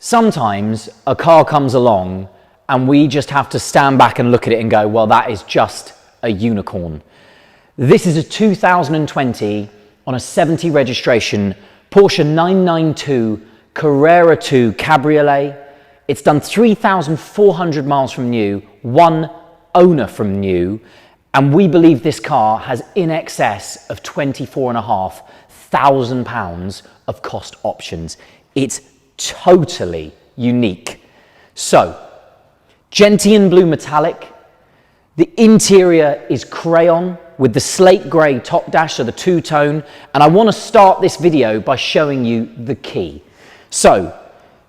Sometimes a car comes along and we just have to stand back and look at it and go, well, that is just a unicorn. This is a 2020 on a 70 registration Porsche 992 Carrera 2 Cabriolet. It's done 3,400 miles from new, one owner from new, and we believe this car has in excess of £24,500 of cost options. It's totally unique. So, Gentian Blue Metallic. The interior is Crayon with the Slate Grey top dash, so the two-tone. And I want to start this video by showing you the key. So,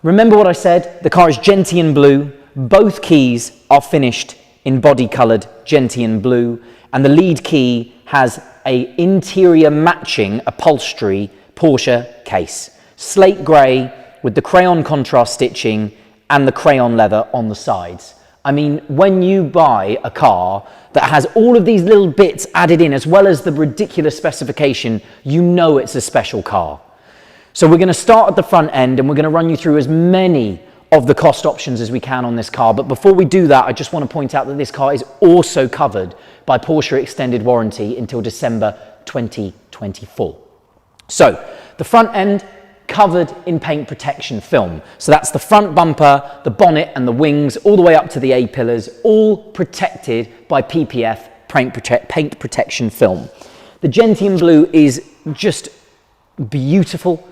remember what I said? The car is Gentian Blue. Both keys are finished in body-coloured Gentian Blue. And the lead key has a interior matching upholstery Porsche case. Slate Grey with the Crayon contrast stitching and the Crayon leather on the sides. I mean, when you buy a car that has all of these little bits added in, as well as the ridiculous specification, you know it's a special car. So we're going to start at the front end and we're going to run you through as many of the cost options as we can on this car. But before we do that, I just want to point out that this car is also covered by Porsche extended warranty until December 2024. So the front end, covered in paint protection film. So that's the front bumper, the bonnet and the wings, all the way up to the A-pillars, all protected by PPF paint protection film. The Gentian Blue is just beautiful.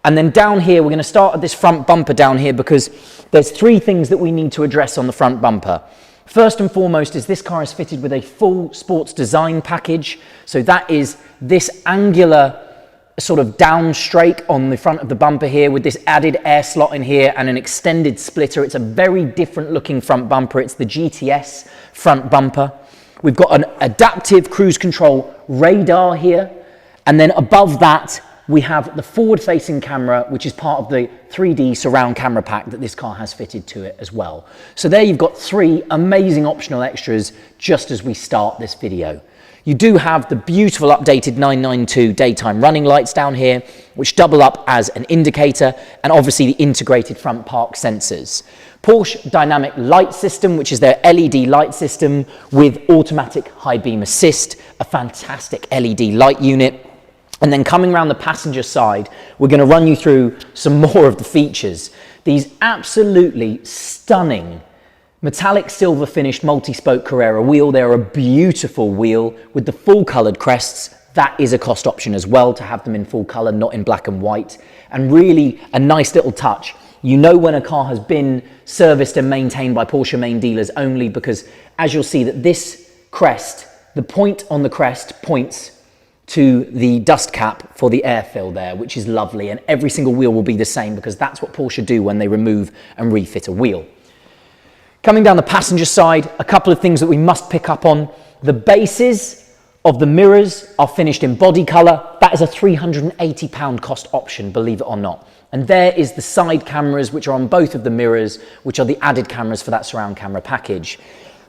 And then down here, we're going to start at this front bumper down here because there's three things that we need to address on the front bumper. First and foremost is this car is fitted with a full sports design package. So that is this angular sort of down strake on the front of the bumper here with this added air slot in here and an extended splitter. It's a very different looking front bumper. It's the GTS front bumper. We've got an adaptive cruise control radar here. And then above that, we have the forward facing camera, which is part of the 3D surround camera pack that this car has fitted to it as well. So there you've got three amazing optional extras just as we start this video. You do have the beautiful updated 992 daytime running lights down here, which double up as an indicator, and obviously the integrated front park sensors. Porsche dynamic light system, which is their LED light system with automatic high beam assist, a fantastic LED light unit. And then coming around the passenger side, we're going to run you through some more of the features. These absolutely stunning metallic silver finished multi-spoke Carrera wheel. They're a beautiful wheel with the full coloured crests. That is a cost option as well, to have them in full colour, not in black and white. And really a nice little touch. You know when a car has been serviced and maintained by Porsche main dealers only, because as you'll see that this crest, the point on the crest points to the dust cap for the air fill there, which is lovely. And every single wheel will be the same because that's what Porsche do when they remove and refit a wheel. Coming down the passenger side, a couple of things that we must pick up on. The bases of the mirrors are finished in body colour. That is a £380 cost option, believe it or not. And there is the side cameras, which are on both of the mirrors, which are the added cameras for that surround camera package.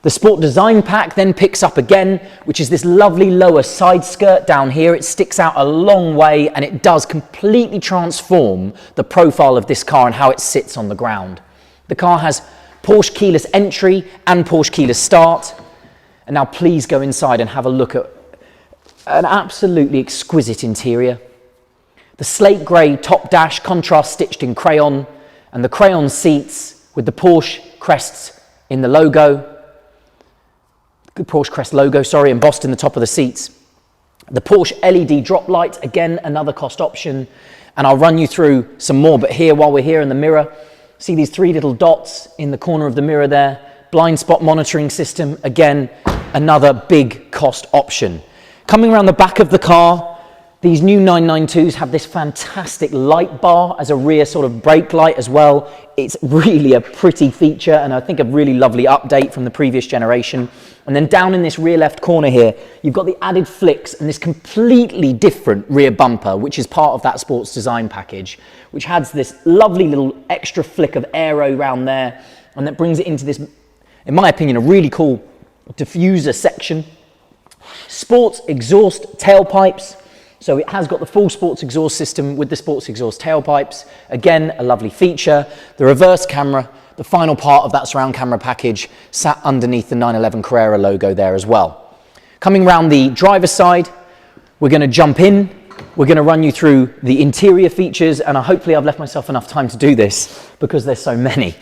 The Sport Design Pack then picks up again, which is this lovely lower side skirt down here. It sticks out a long way and it does completely transform the profile of this car and how it sits on the ground. The car has Porsche keyless entry and Porsche keyless start. And now please go inside and have a look at an absolutely exquisite interior. The slate grey top dash, contrast stitched in Crayon, and the Crayon seats with the Porsche crests in the logo. The Porsche crest logo, sorry, embossed in the top of the seats. The Porsche LED drop light, again, another cost option. And I'll run you through some more, but here, while we're here in the mirror, see these three little dots in the corner of the mirror there. Blind spot monitoring system, again, another big cost option. Coming around the back of the car, these new 992s have this fantastic light bar as a rear sort of brake light as well. It's really a pretty feature and I think a really lovely update from the previous generation. And then down in this rear left corner here, you've got the added flicks and this completely different rear bumper, which is part of that sports design package, which has this lovely little extra flick of aero around there. And that brings it into this, in my opinion, a really cool diffuser section. Sports exhaust tailpipes. So it has got the full sports exhaust system with the sports exhaust tailpipes. Again, a lovely feature. The reverse camera, the final part of that surround camera package, sat underneath the 911 Carrera logo there as well. Coming round the driver's side, we're going to jump in. We're going to run you through the interior features, and hopefully I've left myself enough time to do this because there's so many.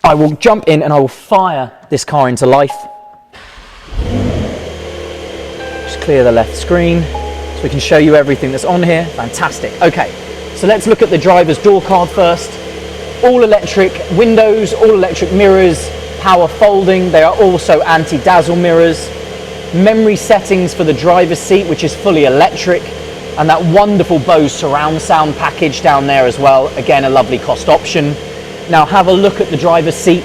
I will jump in and I will fire this car into life. Just clear the left screen so we can show you everything that's on here. Fantastic. Okay, so let's look at the driver's door card first. All electric windows, all electric mirrors, power folding. They are also anti-dazzle mirrors. Memory settings for the driver's seat, which is fully electric, and that wonderful Bose surround sound package down there as well. Again, a lovely cost option. Now have a look at the driver's seat.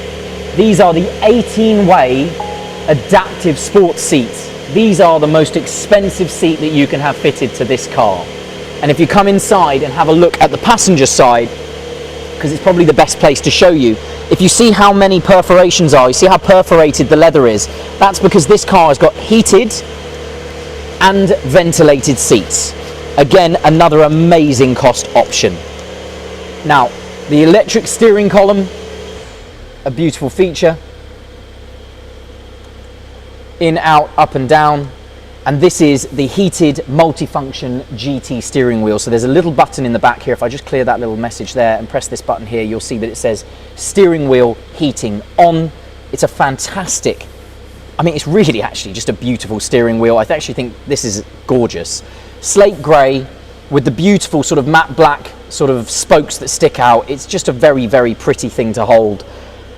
These are the 18-way adaptive sports seats. These are the most expensive seat that you can have fitted to this car. And if you come inside and have a look at the passenger side, because it's probably the best place to show you, if you see how many perforations are, you see how perforated the leather is, that's because this car has got heated and ventilated seats. Again, another amazing cost option. Now, the electric steering column, a beautiful feature. In, out, up and down. And this is the heated multifunction GT steering wheel. So there's a little button in the back here. If I just clear that little message there and press this button here, you'll see that it says steering wheel heating on. It's a fantastic, I mean, it's really actually just a beautiful steering wheel. I actually think this is gorgeous. Slate grey with the beautiful sort of matte black sort of spokes that stick out. It's just a very, very pretty thing to hold.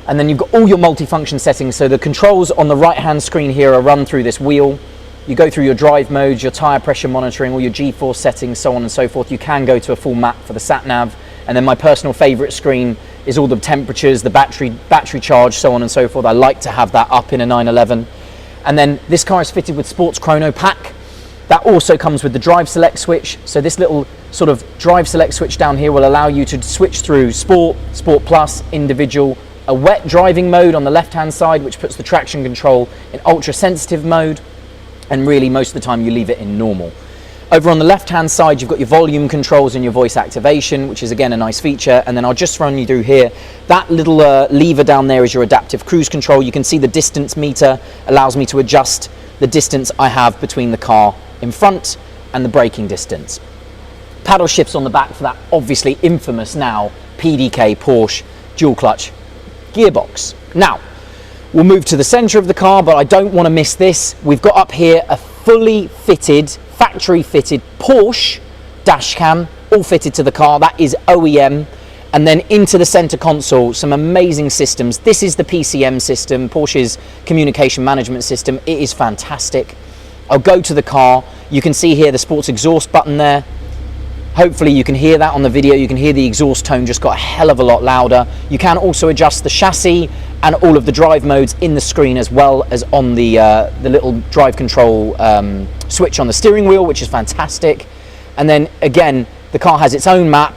And then you've got all your multifunction settings. So the controls on the right-hand screen here are run through this wheel. You go through your drive modes, your tyre pressure monitoring, all your G-force settings, so on and so forth. You can go to a full map for the sat-nav. And then my personal favourite screen is all the temperatures, the battery charge, so on and so forth. I like to have that up in a 911. And then this car is fitted with Sports Chrono Pack. That also comes with the drive select switch. So this little sort of drive select switch down here will allow you to switch through Sport, Sport Plus, Individual, a wet driving mode on the left-hand side, which puts the traction control in ultra-sensitive mode. And really most of the time you leave it in normal. Over on the left hand side you've got your volume controls and your voice activation, which is again a nice feature. And then I'll just run you through here. That little lever down there is your adaptive cruise control. You can see the distance meter allows me to adjust the distance I have between the car in front and the braking distance. Paddle shifts on the back for that obviously infamous now PDK Porsche dual clutch gearbox. Now we'll move to the center of the car, but I don't want to miss this. We've got up here a fully fitted, factory fitted Porsche dash cam, all fitted to the car. That is OEM. And then into the center console, some amazing systems. This is the PCM system, Porsche's communication management system. It is fantastic. I'll go to the car. You can see here the sports exhaust button there. Hopefully you can hear that on the video. You can hear the exhaust tone just got a hell of a lot louder. You can also adjust the chassis and all of the drive modes in the screen, as well as on the little drive control switch on the steering wheel, which is fantastic. And then again, the car has its own map,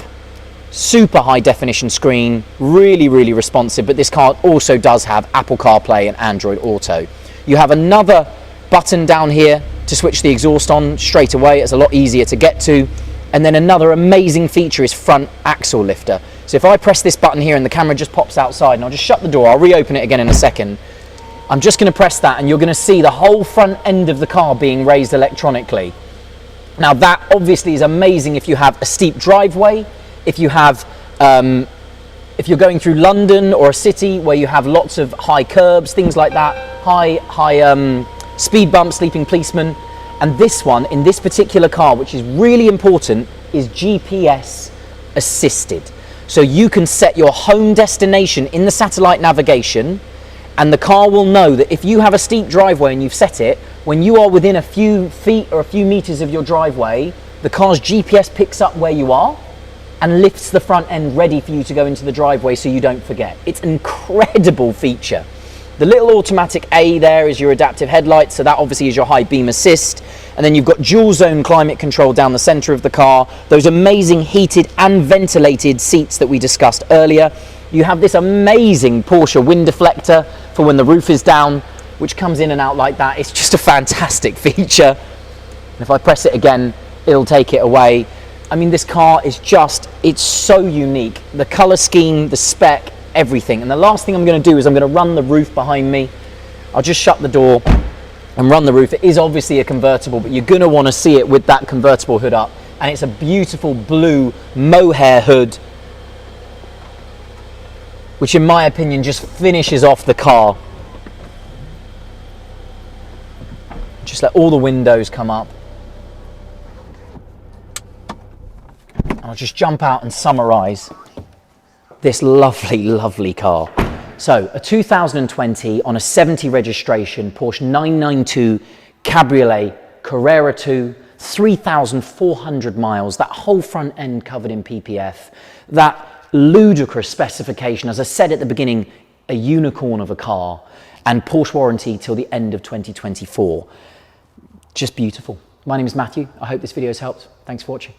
super high definition screen, really, really responsive. But this car also does have Apple CarPlay and Android Auto. You have another button down here to switch the exhaust on straight away. It's a lot easier to get to. And then another amazing feature is front axle lifter. So if I press this button here and the camera just pops outside, and I'll just shut the door, I'll reopen it again in a second. I'm just going to press that and you're going to see the whole front end of the car being raised electronically. Now that obviously is amazing if you have a steep driveway, if you have, if you're going through London or a city where you have lots of high curbs, things like that, high speed bumps, sleeping policemen. And this one, in this particular car, which is really important, is GPS assisted. So you can set your home destination in the satellite navigation, and the car will know that if you have a steep driveway and you've set it, when you are within a few feet or a few meters of your driveway, the car's GPS picks up where you are and lifts the front end ready for you to go into the driveway so you don't forget. It's an incredible feature. The little automatic A there is your adaptive headlights, so that obviously is your high beam assist. And then you've got dual zone climate control down the center of the car, those amazing heated and ventilated seats that we discussed earlier. You have this amazing Porsche wind deflector for when the roof is down, which comes in and out like that. It's just a fantastic feature. And if I press it again, it'll take it away. I mean, this car is just, it's so unique. The color scheme, the spec, everything. And the last thing I'm going to do is I'm going to run the roof behind me. I'll just shut the door and run the roof. It is obviously a convertible, but you're going to want to see it with that convertible hood up. And it's a beautiful blue mohair hood, which in my opinion just finishes off the car. Just let all the windows come up. I'll just jump out and summarize this lovely, lovely car. So a 2020 on a 70 registration Porsche 992 Cabriolet Carrera 2, 3,400 miles, that whole front end covered in PPF, that ludicrous specification, as I said at the beginning, a unicorn of a car, and Porsche warranty till the end of 2024. Just beautiful. My name is Matthew. I hope this video has helped. Thanks for watching.